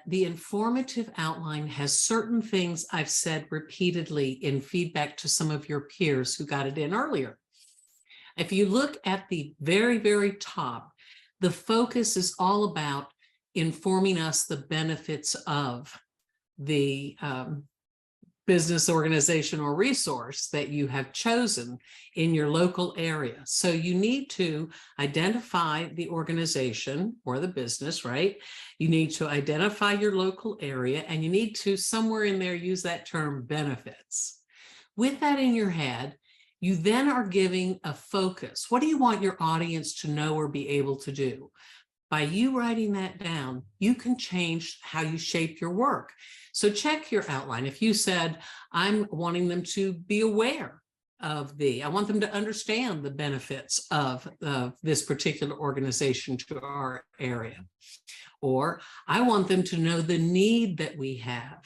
the informative outline has certain things I've said repeatedly in feedback to some of your peers who got it in earlier. If you look at the very, very top, the focus is all about informing us the benefits of the business, organization, or resource that you have chosen in your local area. So you need to identify the organization or the business, right? You need to identify your local area, and you need to somewhere in there use that term benefits. With that in your head, you then are giving a focus. What do you want your audience to know or be able to do? By you writing that down, you can change how you shape your work. So check your outline. If you said, I'm wanting them to be aware of I want them to understand the benefits of this particular organization to our area, or I want them to know the need that we have.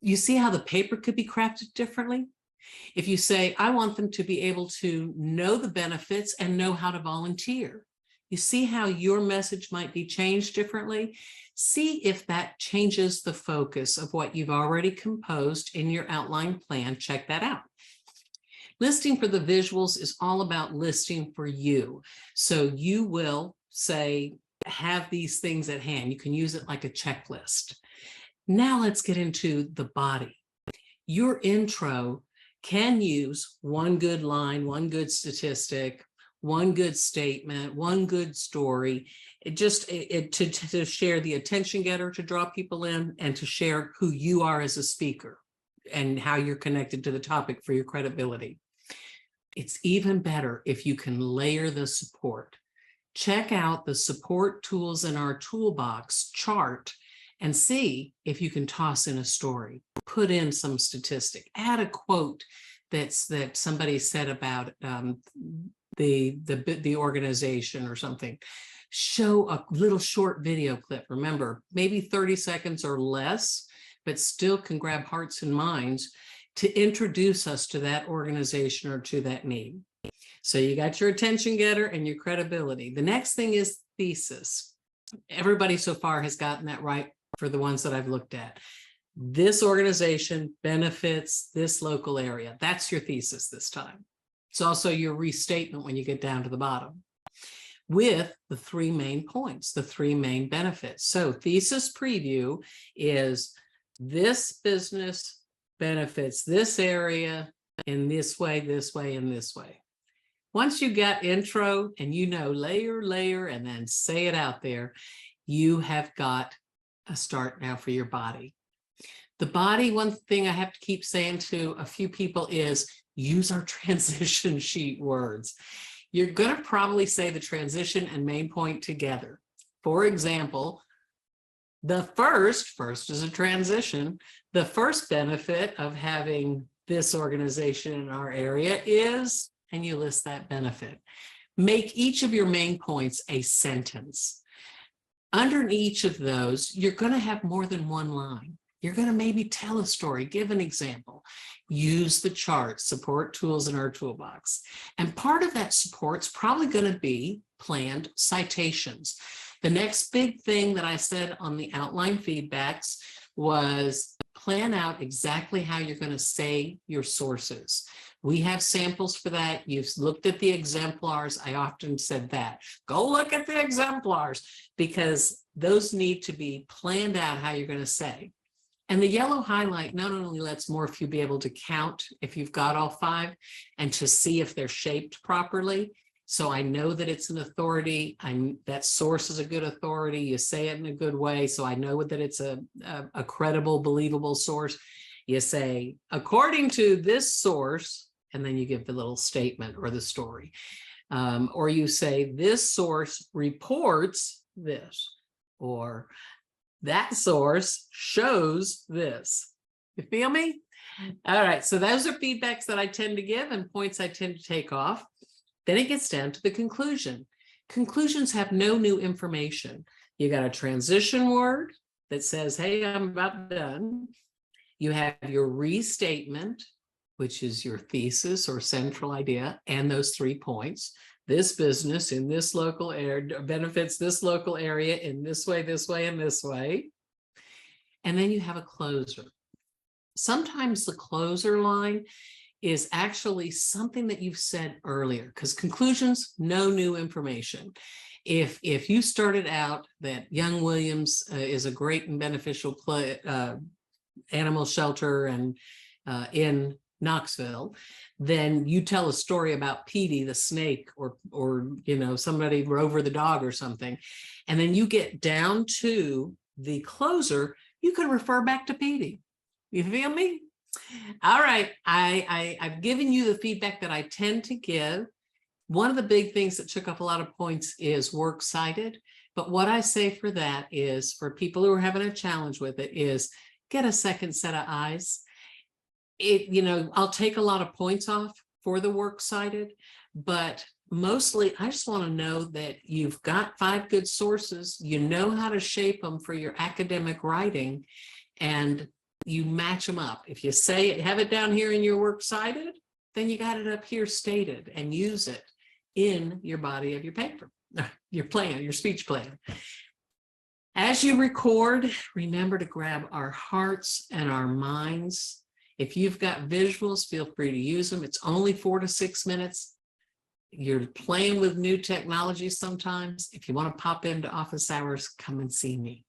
You see how the paper could be crafted differently? If you say, I want them to be able to know the benefits and know how to volunteer. You see how your message might be changed differently? See if that changes the focus of what you've already composed in your outline plan. Check that out. Listing for the visuals is all about listing for you. So you will say, have these things at hand. You can use it like a checklist. Now let's get into the body. Your intro can use one good line, one good statistic, one good statement, one good story, to share the attention getter, to draw people in, and to share who you are as a speaker and how you're connected to the topic for your credibility. It's even better if you can layer the support. Check out the support tools in our toolbox chart and see if you can toss in a story, put in some statistic, add a quote that somebody said about the organization or something. Show a little short video clip. Remember, maybe 30 seconds or less, but still can grab hearts and minds to introduce us to that organization or to that need. So you got your attention getter and your credibility. The next thing is thesis. Everybody so far has gotten that right for the ones that I've looked at. This organization benefits this local area. That's your thesis this time. It's also your restatement when you get down to the bottom, with the three main points, the three main benefits. So thesis preview is this business benefits this area in this way, and this way. Once you got intro and layer, and then say it out there, you have got a start now for your body. The body, one thing I have to keep saying to a few people is use our transition sheet words. You're going to probably say the transition and main point together. For example, the first is a transition. The first benefit of having this organization in our area is, and you list that benefit. Make each of your main points a sentence. Under each of those, you're going to have more than one line. You're going to maybe tell a story, give an example, use the chart, support tools in our toolbox. And part of that support's probably going to be planned citations. The next big thing that I said on the outline feedbacks was plan out exactly how you're going to say your sources. We have samples for that. You've looked at the exemplars. I often said that. Go look at the exemplars, because those need to be planned out how you're going to say. And the yellow highlight not only lets Morphew be able to count if you've got all 5 and to see if they're shaped properly. So I know that it's an authority. That source is a good authority. You say it in a good way. So I know that it's a credible, believable source. You say, according to this source, and then you give the little statement or the story. Or you say, this source reports this, or that source shows this. You feel me? All right, so those are feedbacks that I tend to give and points I tend to take off. Then it gets down to the conclusion. Conclusions have no new information. You got a transition word that says, hey, I'm about done. You have your restatement, which is your thesis or central idea, and those 3 points. This business in this local area benefits this local area in this way, and this way. and then you have a closer. Sometimes the closer line is actually something that you've said earlier, because conclusions, no new information. If you started out that Young Williams is a great and beneficial animal shelter and in Knoxville, then you tell a story about Petey the snake, or somebody Rover the dog or something, and then you get down to the closer, you can refer back to Petey. You feel me? All right, I've given you the feedback that I tend to give. One of the big things that took up a lot of points is works cited, but what I say for that is, for people who are having a challenge with it, is get a second set of eyes. I'll take a lot of points off for the works cited, but mostly I just want to know that you've got 5 good sources, you know how to shape them for your academic writing, and you match them up. If you say have it down here in your works cited, then you got it up here stated, and use it in your body of your paper, your plan, your speech plan. As you record, remember to grab our hearts and our minds. If you've got visuals, feel free to use them. It's only 4 to 6 minutes. You're playing with new technology sometimes. If you want to pop into office hours, come and see me.